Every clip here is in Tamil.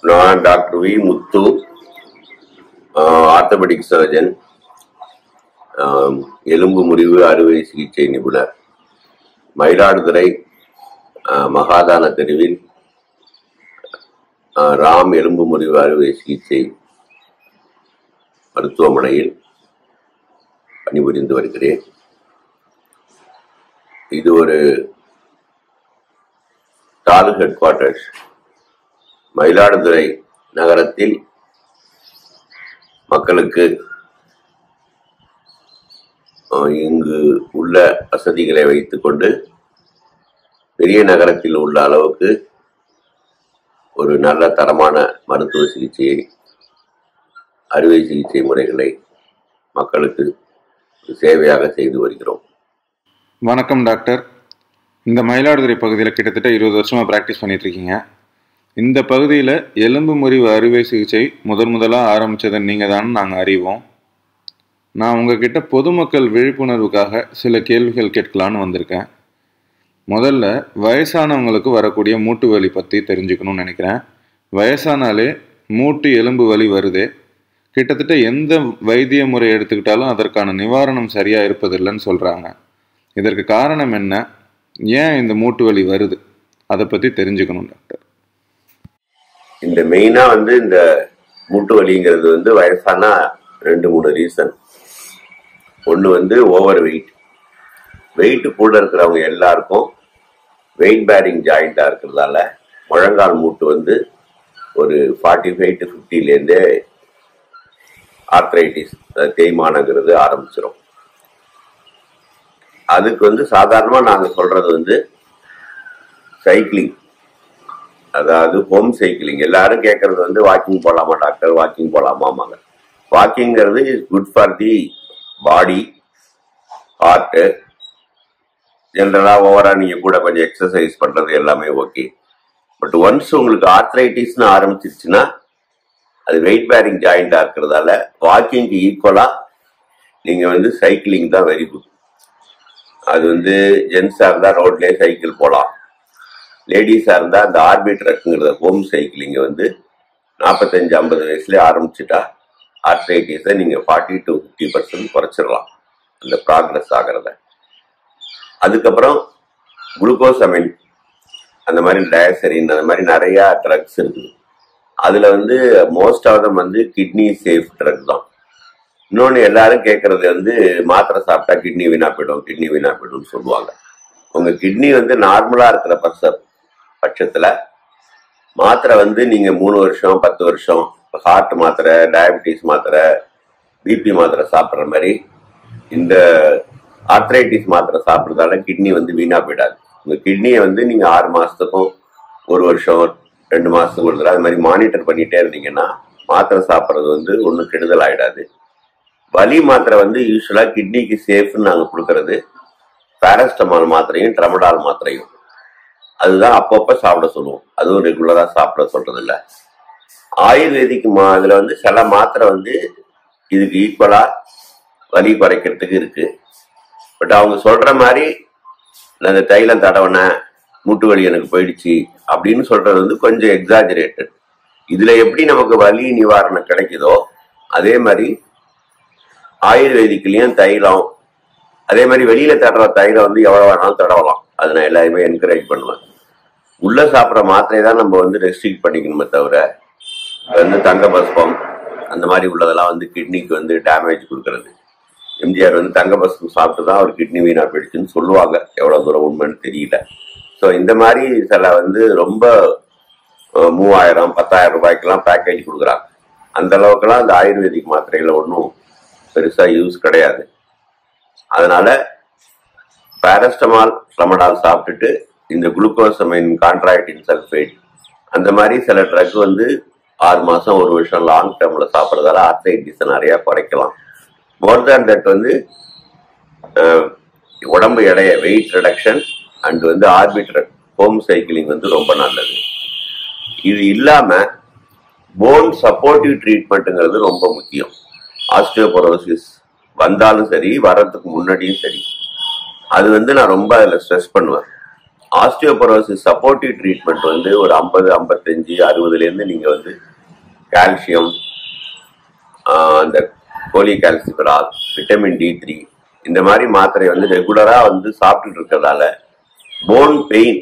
நான் டாக்டர் வி முத்து, ஆர்த்தோபெடிக் சர்ஜன், எலும்பு முறிவு அறுவை சிகிச்சை நிபுணர், மயிலாடுதுறை மகாதான தெருவில் ராம் எலும்பு முறிவு அறுவை சிகிச்சை மருத்துவமனையில் பணிபுரிந்து வருகிறேன். இது ஒரு தாலுக் ஹெட் குவார்டர்ஸ். மயிலாடுதுறை நகரத்தில் மக்களுக்கு இங்கு உள்ள வசதிகளை வைத்துக்கொண்டு பெரிய நகரத்தில் உள்ள அளவுக்கு ஒரு நல்ல தரமான மருத்துவ சிகிச்சையை, அறுவை சிகிச்சை முறைகளை மக்களுக்கு சேவையாக செய்து வருகிறோம். வணக்கம் டாக்டர். இந்த மயிலாடுதுறை பகுதியில் கிட்டத்தட்ட 20 வருஷமாக ப்ராக்டிஸ் பண்ணிட்டு இருக்கீங்க. இந்த பகுதியில் எலும்பு முறிவு அறுவை சிகிச்சை முதலாக ஆரம்பித்ததை நீங்கள் தான் நாங்கள் அறிவோம். நான் உங்ககிட்ட பொதுமக்கள் விழிப்புணர்வுக்காக சில கேள்விகள் கேட்கலான்னு வந்திருக்கேன். முதல்ல வயசானவங்களுக்கு வரக்கூடிய மூட்டு வலி பற்றி தெரிஞ்சுக்கணும்னு நினைக்கிறேன். வயசானாலே மூட்டு எலும்பு வலி வருது. கிட்டத்தட்ட எந்த வைத்திய முறை எடுத்துக்கிட்டாலும் அதற்கான நிவாரணம் சரியாக இருப்பதில்லைன்னு சொல்கிறாங்க. இதற்கு காரணம் என்ன? ஏன் இந்த மூட்டு வலி வருது? அதை பற்றி தெரிஞ்சுக்கணும் டாக்டர். இந்த மெயினாக இந்த மூட்டு வலிங்கிறது வயசானா 2-3 ரீசன். ஒன்று ஓவர் வெயிட் கூட இருக்கிறவங்க எல்லாருக்கும் வெயிட் பேரிங் ஜாயிண்டாக இருக்கிறதால முழங்கால் மூட்டு ஒரு 45 to 50லேருந்தே ஆர்த்ரைட்டிஸ், தேய்மானங்கிறது ஆரம்பிச்சிடும். அதுக்கு சாதாரணமாக நாங்கள் சொல்றது சைக்கிளிங், அதாவது ஹோம் சைக்கிளிங். எல்லாரும் கேட்கறது வாக்கிங் போகலாமா டாக்டர், வாக்கிங் போகலாமாமாங்க. வாக்கிங்கிறது is good for the body, heart. ஜென்ரலாக ஓவராக நீங்கள் கூட கொஞ்சம் எக்ஸசைஸ் பண்ணுறது எல்லாமே ஓகே. பட் ஒன்ஸ் உங்களுக்கு ஆர்த்ரைட்டிஸ்னு ஆரம்பிச்சிருச்சுன்னா அது வெயிட் பேரிங் ஜாயிண்டாக இருக்கிறதால வாக்கிங்க்கு ஈக்குவலாக நீங்கள் சைக்கிளிங் தான் வெரி குட். அது ஜென்ஸாக இருந்தால் ரோட்லேயே சைக்கிள் போகலாம். லேடிஸாக இருந்தால் அந்த ஆர்பிட்ரக்குங்கிற ஹோம் சைக்கிளிங்கை 45-50 வயசுலேயே ஆரம்பிச்சுட்டா ஆர்த்ரைட்டிஸை நீங்கள் 40 to 50% குறைச்சிடலாம், அந்த ப்ராக்ரஸ் ஆகிறத. அதுக்கப்புறம் குளுக்கோசமைன், அந்த மாதிரி டயசரின், அந்த மாதிரி நிறையா ட்ரக்ஸ் இருக்குது. அதில் most of them kidney safe drug தான். இன்னொன்று எல்லாரும் கேட்கறது மாத்திரை சாப்பிட்டா கிட்னி வீணா போய்டும்னு சொல்லுவாங்க. உங்கள் கிட்னி நார்மலாக இருக்கிற பட்சத்தில் மாத்திரை நீங்கள் 3 வருஷம் 10 வருஷம் ஹார்ட் மாத்திரை, டயபிட்டிஸ் மாத்திரை, பிபி மாத்திரை சாப்பிட்ற மாதிரி இந்த ஆர்த்ரைட்டிஸ் மாத்திரை சாப்பிட்றதால கிட்னி வீணா போயிடாது. உங்கள் கிட்னியை நீங்கள் 6 மாதத்துக்கும் 1 வருஷம் 2 மாதத்துக்கு ஒரு தடவை அது மாதிரி மானிட்டர் பண்ணிகிட்டே இருந்தீங்கன்னா மாத்திரை சாப்பிட்றது ஒன்றும் கெடுதல் ஆகிடாது. வலி மாத்திரை யூஸ்வலாக கிட்னிக்கு சேஃப்னு நாங்கள் கொடுக்கறது பேராசிட்டமால் மாத்திரையும் ட்ரமடால் மாத்திரையும். அதுதான் அப்பப்போ சாப்பிட சொல்லுவோம். அதுவும் ரெகுலராக சாப்பிட சொல்றது இல்லை. ஆயுர்வேதிக் இதில் சில மாத்திரை இதுக்கு ஈக்குவலாக வலி குறைக்கிறதுக்கு இருக்கு. பட் அவங்க சொல்ற மாதிரி அந்த தைலம் தடவன மூட்டு வலி எனக்கு போயிடுச்சு அப்படின்னு சொல்றது கொஞ்சம் எக்ஸாஜரேட்டட். இதுல எப்படி நமக்கு வலி நிவாரணம் கிடைக்குதோ அதே மாதிரி ஆயுர்வேதிக்லயும் தைலம், அதே மாதிரி வெளியில தடுற தைலம் எவ்வளவு வேணாலும் தடவலாம். அதை நான் எல்லாருமே என்கரேஜ் பண்ணுவேன். உள்ள சாப்பிட்ற மாத்திரை தான் நம்ம ரெஸ்ட்ரிக்ட் பண்ணிக்கணுமே தவிர தங்க பஸ்பம் அந்த மாதிரி உள்ளதெல்லாம் கிட்னிக்கு டேமேஜ் கொடுக்கறது. எம்ஜிஆர் தங்க பஸ்பம் சாப்பிட்டு தான் அவர் கிட்னி வீணா போயிடுச்சுன்னு சொல்லுவாங்க. எவ்வளவு தூரம் உண்மைன்னு தெரியல. ஸோ இந்த மாதிரி சில ரொம்ப 3000-10,000 ரூபாய்க்கெல்லாம் பேக்கேஜ் கொடுக்குறாங்க. அந்த அளவுக்குலாம் அந்த ஆயுர்வேதிக் மாத்திரைகளை ஒன்றும் பெருசா யூஸ் கிடையாது. அதனால பேராசிட்டமால், ட்ரமடால் சாப்பிட்டுட்டு இந்த குளுக்கோசமைன், கான்ட்ராக்டின் சல்ஃபேட் அந்த மாதிரி சில ட்ரக் 6 மாசம் 1 வருஷம் லாங் டேர்ம்ல சாப்பிட்றதால ஆர்த்ரைட்டிஸை நிறைய குறைக்கலாம். மோர் தேன் தட் உடம்பு எடைய, weight reduction and Orbitrek home cycling ரொம்ப நல்லது. இது இல்லாம போன் சப்போர்ட்டிவ் ட்ரீட்மெண்ட்டுங்கிறது ரொம்ப முக்கியம். ஆஸ்டியோபோரோசிஸ் வந்தாலும் சரி, வர்றதுக்கு முன்னாடியும் சரி, அது நான் ரொம்ப அதில் ஸ்ட்ரெஸ் பண்ணுவேன். ஆஸ்டியோபரோசிஸ் சப்போர்ட்டிவ் ட்ரீட்மெண்ட் வந்து ஒரு 50, 55, 60லேருந்து நீங்கள் வந்து கால்சியம், அந்த கோலிகால்சிஃபெரால், விட்டமின் D3 இந்த மாதிரி மாத்திரை வந்து ரெகுலராக வந்து சாப்பிட்டுட்டு இருக்கிறதால போன் பெயின்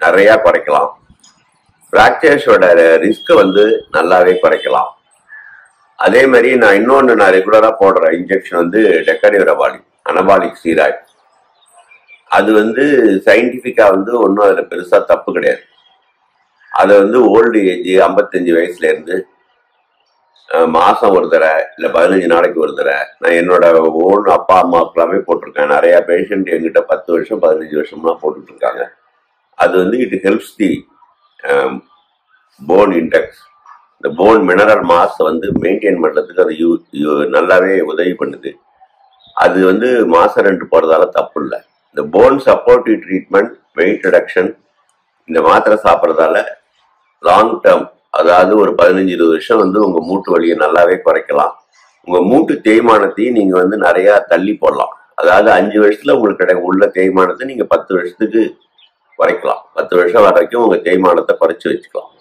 நிறையா குறைக்கலாம். ஃப்ராக்சர்ஸோட ரிஸ்க்கை வந்து நல்லாவே குறைக்கலாம். அதே மாதிரி நான் ரெகுலராக போடுற இன்ஜெக்ஷன் வந்து டெக்கடியோரபாலிக் அனபாலிக் ஸ்டீராய்டு. அது வந்து சயின்டிஃபிக்காக வந்து ஒன்றும் அதில் பெருசாக தப்பு கிடையாது. அதை வந்து ஓல்டு ஏஜ் 55 வயசுலேருந்து மாதம் ஒரு தடவை இல்லை 15 நாளைக்கு ஒரு தடவை நான் என்னோட ஓன் அப்பா அம்மாவுக்குலாமே போட்டிருக்கேன். நிறையா பேஷண்ட் எங்கிட்ட 10 வருஷம் 15 வருஷம்லாம் போட்டுட்ருக்காங்க. அது வந்து it helps the phone index, இந்த போன் மினரல் மாஸை வந்து மெயின்டைன் பண்ணுறதுக்கு அது நல்லாவே உதவி பண்ணுது. அது வந்து மாதம் 2 போகிறதால தப்பு இல்லை. இந்த phone supportive treatment, wait reduction இந்த மாத்திரை சாப்பிட்றதால லாங் டேர்ம், அதாவது ஒரு 15-20 வருஷம் வந்து உங்கள் மூட்டு வலியை நல்லாவே குறைக்கலாம். உங்கள் மூட்டு தேய்மானத்தையும் நீங்கள் வந்து நிறையா தள்ளி போடலாம். அதாவது 5 வருஷத்தில் உங்களுக்கு உள்ள தேய்மானத்தை நீங்கள் 10 வருஷத்துக்கு குறைக்கலாம். 10 வருஷம் வரைக்கும் உங்கள் தேய்மானத்தை குறைச்சி வச்சுக்கலாம்.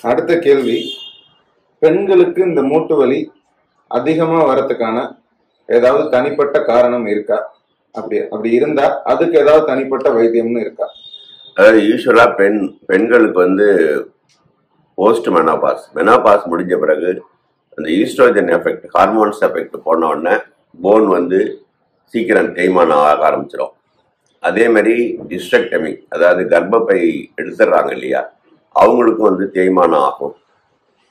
அடுத்த கேள்வி, பெண்களுக்கு இந்த மூட்டு வலி அதிகமா வரதுக்கான ஏதாவது தனிப்பட்ட காரணம் இருக்கா? அப்படி இருந்தா அதுக்கு ஏதாவது தனிப்பட்ட வைத்தியம்னு இருக்கா? அதாவது யூஸ்வலா பெண்களுக்கு வந்து போஸ்ட் மெனோபாஸ் முடிஞ்ச பிறகு அந்த ஈஸ்ட்ரோஜன் எஃபெக்ட், ஹார்மோன்ஸ் எஃபெக்ட் போன உடனே போன் வந்து சீக்கிரம் தேய்மானம் ஆக ஆரம்பிச்சிடும். அதே மாதிரி டிஸ்ட்ரக்டமி, அதாவது கர்ப்பப்பை எடுத்துடுறாங்க இல்லையா, அவங்களுக்கும் வந்து தேய்மானம் ஆகும்.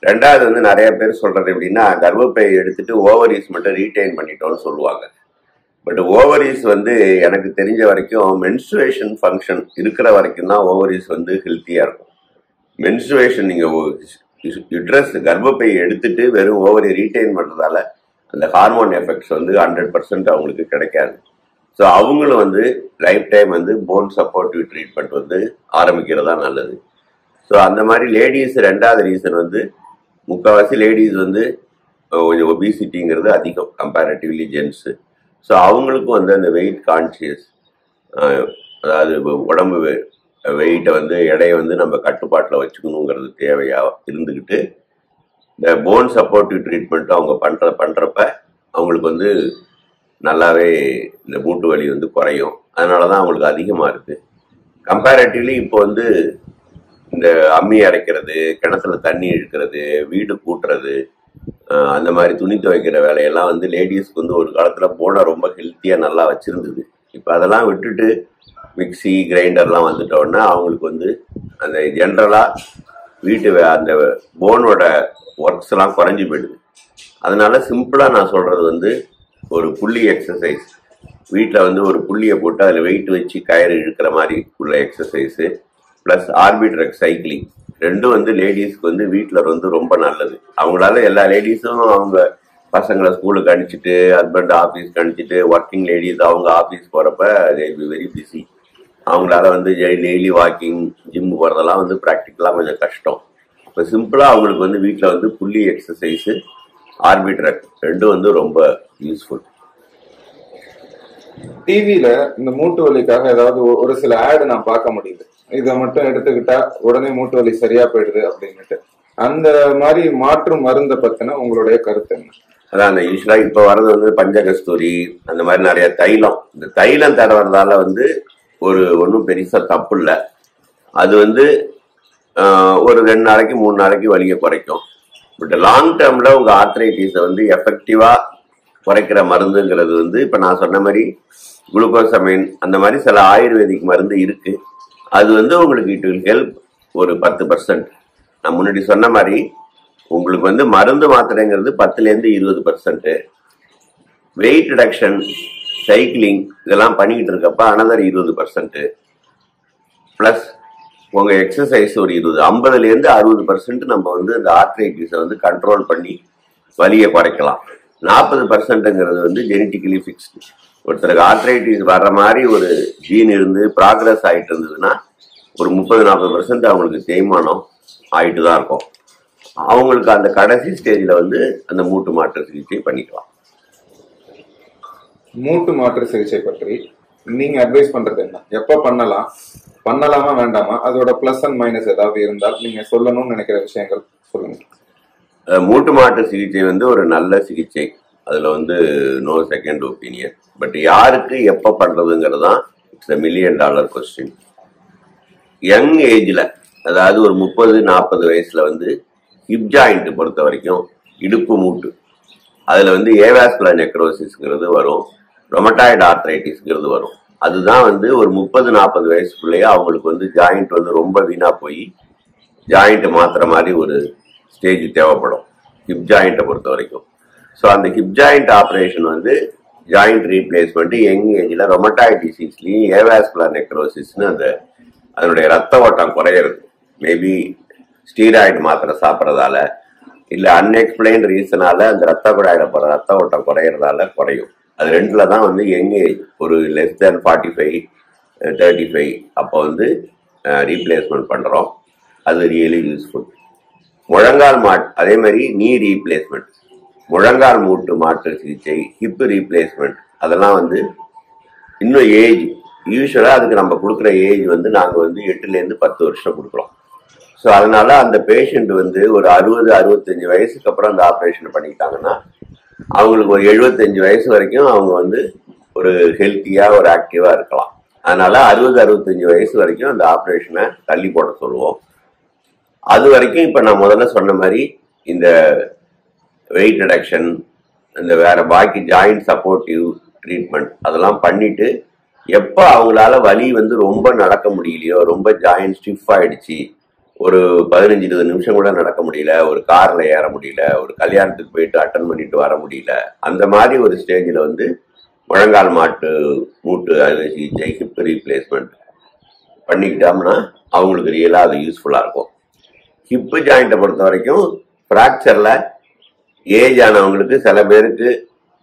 ரெண்டாவது வந்து நிறைய பேர் சொல்றது எப்படின்னா, கர்ப்பப்பை எடுத்துட்டு ஓவரீஸ் மட்டும் ரீட்டைன் பண்ணிட்டோம்னு சொல்லுவாங்க. பட் ஓவரீஸ் வந்து எனக்கு தெரிஞ்ச வரைக்கும் மென்ஸ்ட்ருவேஷன் ஃபங்க்ஷன் இருக்கிற வரைக்கும் தான் ஓவரீஸ் வந்து ஹெல்த்தியாக இருக்கும். மென்ஸ்ட்ருவேஷன் நீங்கள் யுட்ரஸ் கர்ப்பப்பை எடுத்துட்டு வெறும் ஓவரி ரீட்டைன் பண்ணுறதால அந்த ஹார்மோன் எஃபெக்ட்ஸ் வந்து 100% அவங்களுக்கு கிடைக்காது. ஸோ அவங்களும் வந்து லைஃப் டைம் வந்து போன் சப்போர்ட்டிவ் ட்ரீட்மெண்ட் வந்து ஆரம்பிக்கிறதா நல்லது. ஸோ அந்த மாதிரி லேடிஸ் ரெண்டாவது ரீசன் வந்து முக்கால்வாசி லேடிஸ் வந்து கொஞ்சம் ஒபிசிட்டிங்கிறது அதிகம் கம்பேரிட்டிவ்லி ஜென்ஸு. ஸோ அவங்களுக்கும் வந்து அந்த வெயிட் கான்ஷியஸ், அதாவது உடம்பு வெயிட்டை வந்து எடையை வந்து நம்ம கட்டுப்பாட்டில் வச்சுக்கணுங்கிறது தேவையாக இருந்துக்கிட்டு இந்த போன் சப்போர்ட்டிவ் ட்ரீட்மெண்ட்டும் அவங்க பண்ணுறப்ப அவங்களுக்கு வந்து நல்லாவே இந்த மூட்டு வலி வந்து குறையும். அதனால தான் அவங்களுக்கு அதிகமாக இருக்குது. கம்பேரிட்டிவ்லி இப்போ வந்து இந்த அம்மி அரைக்கிறது, கிணத்துல தண்ணி இழுக்கிறது, வீடு கூட்டுறது, அந்த மாதிரி துணி துவைக்கிற வேலையெல்லாம் வந்து லேடிஸ்க்கு வந்து ஒரு காலத்தில் போனை ரொம்ப ஹெல்த்தியாக நல்லா வச்சுருந்தது. இப்போ அதெல்லாம் விட்டுட்டு மிக்சி கிரைண்டர்லாம் வந்துட்டோன்னா அவங்களுக்கு வந்து அந்த ஜென்ரலாக வீட்டு அந்த போனோட ஒர்க்ஸ்லாம் குறைஞ்சி போயிடுது. அதனால சிம்பிளாக நான் சொல்கிறது வந்து ஒரு புள்ளி எக்ஸசைஸ், வீட்டில் வந்து ஒரு புள்ளியை போட்டு அதில் வெயிட் வச்சு கயிறு இழுக்கிற மாதிரி உள்ள எக்ஸசைஸு ப்ளஸ் ஆர்பிட்ரக் சைக்கிளிங், ரெண்டும் வந்து லேடிஸ்க்கு வந்து வீட்டில் வந்து ரொம்ப நல்லது. அவங்களால எல்லா லேடிஸும் அவங்க பசங்களை ஸ்கூலுக்கு அனுப்பிச்சிட்டு ஹஸ்பண்ட் ஆஃபீஸ்க்கு அனுப்பிச்சிட்டு ஒர்க்கிங் லேடிஸ் அவங்க ஆஃபீஸ் போகிறப்ப வெரி பிஸி. அவங்களால வந்து டெய்லி வாக்கிங் ஜிம்மு போகிறதெல்லாம் வந்து ப்ராக்டிக்கலாக கொஞ்சம் கஷ்டம். இப்போ சிம்பிளாக அவங்களுக்கு வந்து வீட்டில் வந்து புள்ளி எக்ஸசைஸு ஆர்பிட்ரக் ரெண்டும் வந்து ரொம்ப யூஸ்ஃபுல். டிவியில இந்த மூட்டு வலிக்காக ஏதாவது ஒரு சில ஆடு நான் பார்க்க முடியுது, இதை மட்டும் எடுத்துக்கிட்டா உடனே மூட்டு வலி சரியா போயிடுது அப்படின்னுட்டு. அந்த மாதிரி மாற்று மருந்தை பத்தின உங்களுடைய கருத்து என்ன? அதான் அந்த யூஸ்வலாக இப்போ வர்றது வந்து பஞ்சகஸ்தூரி, அந்த மாதிரி நிறைய தைலம், இந்த தைலம் தடவுறதால வந்து ஒன்றும் பெருசாக தப்பு இல்லை. அது வந்து ஒரு 2 நாளைக்கு 3 நாளைக்கு வலியை குறைக்கும். பட் லாங் டேர்மில் உங்கள் ஆர்த்ரைட்டிஸை வந்து எஃபெக்டிவாக குறைக்கிற மருந்துங்கிறது வந்து இப்போ நான் சொன்ன மாதிரி குளுக்கோசமைன் அந்த மாதிரி சில ஆயுர்வேதிக் மருந்து இருக்குது. அது வந்து உங்களுக்கு இட் வில் ஹெல்ப் ஒரு 10%. நான் முன்னாடி சொன்ன மாதிரி உங்களுக்கு வந்து மருந்து மாத்திரைங்கிறது 10லேருந்து 20%. வெயிட் ரிடக்ஷன், சைக்கிளிங் இதெல்லாம் பண்ணிக்கிட்டு இருக்கப்ப அனதர் 20%. ப்ளஸ் உங்கள் எக்ஸசைஸ் ஒரு 50லேருந்து 60% நம்ம வந்து இந்த ஆர்த்ரைட்டிஸை வந்து கண்ட்ரோல் பண்ணி வலியை குறைக்கலாம். 40%ங்கிறது வந்து ஜெனட்டிக்கலி ஃபிக்ஸ்டு. ஒருத்தருக்கு ஆர்த்ரைட்டிஸ் வர்ற மாதிரி ஒரு ஜீன் இருந்து ப்ராக்ரஸ் ஆகிட்டு இருந்ததுன்னா ஒரு 30-40% அவங்களுக்கு தேய்மானம் ஆகிட்டு தான் இருக்கும். அவங்களுக்கு அந்த கடைசி ஸ்டேஜில் வந்து அந்த மூட்டு மாற்று சிகிச்சை பண்ணிக்கலாம். மூட்டு மாற்று சிகிச்சை பற்றி நீங்க அட்வைஸ் பண்றது என்ன? எப்ப பண்ணலாம், பண்ணலாமா வேண்டாமா, அதோட பிளஸ் அண்ட் மைனஸ் ஏதாவது இருந்தால் நீங்க சொல்லணும்னு நினைக்கிற விஷயங்கள் சொல்லுங்க. மூட்டு மாற்று சிகிச்சை வந்து ஒரு நல்ல சிகிச்சை, அதுல வந்து நோ செகண்ட் ஒப்பீனியன். பட் யாருக்கு எப்ப பண்றதுங்கிறது தான் இட்ஸ் $1 million கொஸ்டின். யங் ஏஜ்ல, அதாவது ஒரு 30-40 வயசுல வந்து ஹிப் ஜாயிண்ட் பொறுத்த வரைக்கும் இடுப்பு மூட்டு அதுல வந்து ஏவாஸ்குலர் நெக்ரோசிஸ்ங்கிறது வரும், ரொமட்டாய்டு ஆர்த்ரைட்டிஸ்ங்கிறது வரும். அதுதான் வந்து ஒரு 30-40 வயசுக்குள்ளேயே அவங்களுக்கு வந்து ஜாயிண்ட் வந்து ரொம்ப வீணா போய் ஜாயிண்ட் மாத்துற மாதிரி ஒரு ஸ்டேஜ் தேவைப்படும் ஹிப் ஜாயிண்ட்டை பொறுத்த வரைக்கும். ஸோ அந்த ஹிப் ஜாயிண்ட் ஆப்ரேஷன் வந்து ஜாயிண்ட் ரீப்ளேஸ்மெண்ட் யங் ஏஜ்ல ரொமட்டாய்டு டிசீஸ்லயும் ஏவாஸ்குலர் நெக்ரோசிஸ்னு அதனுடைய ரத்த ஓட்டம் குறையிறது. மேபி ஸ்டீராய்டு மாத்திரை சாப்பிட்றதால இல்ல அன்எக்ஸ்பிளைன் ரீசனால அந்த ரத்த குழாயில போற ரத்த ஓட்டம் குறையிறதால குறையும். அது ரெண்டுல தான் வந்து யங் ஏஜ் ஒரு less than 45-35 அப்போ வந்து ரீப்ளேஸ்மெண்ட் பண்றோம். அது ரியலி யூஸ்ஃபுல். முழங்கால் அதே மாதிரி நீ ரீப்ளேஸ்மெண்ட், முழங்கால் மூட்டு மாற்று சிகிச்சை, ஹிப் ரீப்ளேஸ்மெண்ட், அதெல்லாம் வந்து இன்னும் ஏஜ் யூஸ்வலா அதுக்கு நம்ம கொடுக்குற ஏஜ் வந்து நாங்க வந்து 8-10 வருஷம் கொடுக்குறோம். ஸோ அதனால அந்த பேஷண்ட் வந்து ஒரு 60-65 வயசுக்கு அப்புறம் அந்த ஆப்ரேஷன் பண்ணிக்கிட்டாங்கன்னா அவங்களுக்கு ஒரு 75 வயசு வரைக்கும் அவங்க வந்து ஒரு ஹெல்த்தியா ஒரு ஆக்டிவா இருக்கலாம். அதனால 60-65 வயசு வரைக்கும் அந்த ஆப்ரேஷனை தள்ளி போட சொல்லுவோம். அது வரைக்கும் இப்ப நான் முதல்ல சொன்ன மாதிரி இந்த வெயிட் ரிடக்ஷன், இந்த வேற பாக்கி ஜாயிண்ட் சப்போர்ட்டிவ் ட்ரீட்மெண்ட் அதெல்லாம் பண்ணிட்டு எப்ப அவங்களால வலி வந்து ரொம்ப நடக்க முடியலையோ, ரொம்ப ஜாயிண்ட் ஸ்டிஃப் ஆயிடுச்சு, ஒரு 15-20 நிமிஷம் கூட நடக்க முடியல, ஒரு கார்ல ஏற முடியல, ஒரு கல்யாணத்துக்கு போயிட்டு அட்டன் பண்ணிட்டு வர முடியல, அந்த மாதிரி ஒரு ஸ்டேஜில் வந்து முழங்கால் மூட்டு அறுவை சிகிச்சை, ஹிப் ரீப்ளேஸ்மெண்ட் பண்ணிக்கிட்டோம்னா அவங்களுக்கு ரியலா அது யூஸ்ஃபுல்லா இருக்கும். ஹிப்பு ஜாயிண்ட்டை பொறுத்த வரைக்கும் ஃப்ராக்சர்ல ஏஜ் ஆனவங்களுக்கு சில பேருக்கு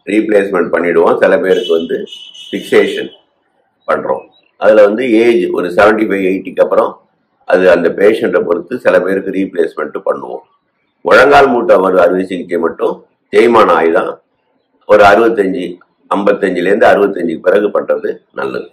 ரீப்ளேஸ்மெண்ட் பண்ணிடுவோம், சில பேருக்கு வந்து ஃபிக்சேஷன் பண்றோம். அதுல வந்து ஏஜ் ஒரு 75-80க்கு அப்புறம் அது அந்த பேஷண்ட்டை பொறுத்து சில பேருக்கு ரீப்ளேஸ்மெண்ட் பண்ணுவோம். முழங்கால் மூட்டு அறுவை சிகிச்சை மட்டும் தேய்மான ஆயுதான் ஒரு 55-55லேருந்து 65க்கு பிறகு பண்றது நல்லது.